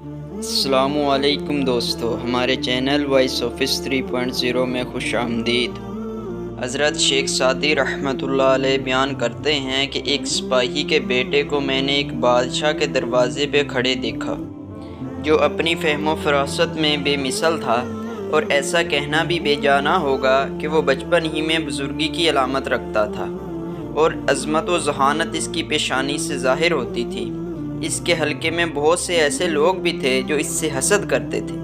السلام علیکم دوستو، ہمارے چینل وائس آفس 3.0 میں خوش آمدید۔ حضرت شیخ سعدی رحمۃ اللہ علیہ بیان کرتے ہیں کہ ایک سپاہی کے بیٹے کو میں نے ایک بادشاہ کے دروازے پہ کھڑے دیکھا جو اپنی فہم و فراست میں بے مثل تھا، اور ایسا کہنا بھی بے جانا ہوگا کہ وہ بچپن ہی میں بزرگی کی علامت رکھتا تھا اور عظمت و ذہانت اس کی پیشانی سے ظاہر ہوتی تھی۔ اس کے حلقے میں بہت سے ایسے لوگ بھی تھے جو اس سے حسد کرتے تھے،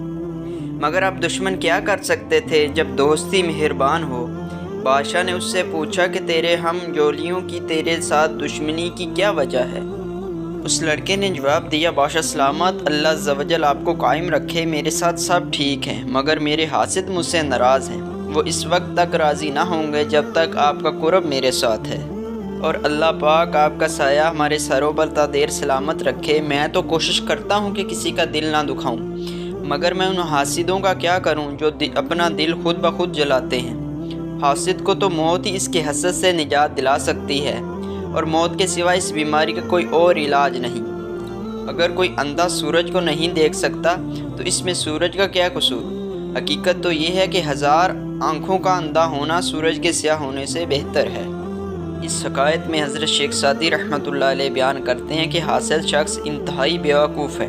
مگر اب دشمن کیا کر سکتے تھے جب دوستی مہربان ہو۔ بادشاہ نے اس سے پوچھا کہ تیرے ہم جولیوں کی تیرے ساتھ دشمنی کی کیا وجہ ہے؟ اس لڑکے نے جواب دیا، بادشاہ سلامت، اللہ عز و جل آپ کو قائم رکھے، میرے ساتھ سب ٹھیک ہیں، مگر میرے حاسد مجھ سے ناراض ہیں۔ وہ اس وقت تک راضی نہ ہوں گے جب تک آپ کا قرب میرے ساتھ ہے، اور اللہ پاک آپ کا سایہ ہمارے سروں پر تا دیر سلامت رکھے۔ میں تو کوشش کرتا ہوں کہ کسی کا دل نہ دکھاؤں، مگر میں ان حاسدوں کا کیا کروں جو اپنا دل خود بخود جلاتے ہیں۔ حاسد کو تو موت ہی اس کے حسد سے نجات دلا سکتی ہے، اور موت کے سوا اس بیماری کا کوئی اور علاج نہیں۔ اگر کوئی اندھا سورج کو نہیں دیکھ سکتا تو اس میں سورج کا کیا قصور؟ حقیقت تو یہ ہے کہ 1000 آنکھوں کا اندھا ہونا سورج کے سیاہ ہونے سے بہتر ہے۔ اس حکایت میں حضرت شیخ سعدی رحمۃ اللہ علیہ بیان کرتے ہیں کہ حاسد شخص انتہائی بیوقوف ہے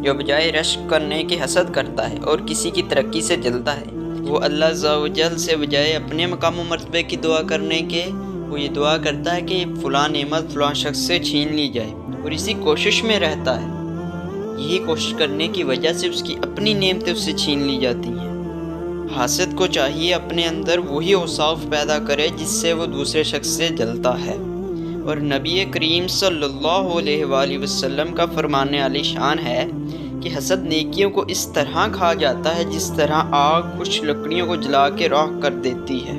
جو بجائے رشک کرنے کے حسد کرتا ہے اور کسی کی ترقی سے جلتا ہے۔ وہ اللہ عز و جل سے بجائے اپنے مقام و مرتبے کی دعا کرنے کے وہ یہ دعا کرتا ہے کہ فلاں نعمت فلاں شخص سے چھین لی جائے، اور اسی کوشش میں رہتا ہے۔ یہی کوشش کرنے کی وجہ سے اس کی اپنی نعمتیں اس سے چھین لی جاتی ہیں۔ حاسد کو چاہیے اپنے اندر وہی اوصاف پیدا کرے جس سے وہ دوسرے شخص سے جلتا ہے، اور نبی کریم صلی اللہ علیہ وآلہ وسلم کا فرمان عالی شان ہے کہ حسد نیکیوں کو اس طرح کھا جاتا ہے جس طرح آگ کچھ لکڑیوں کو جلا کے راکھ کر دیتی ہے۔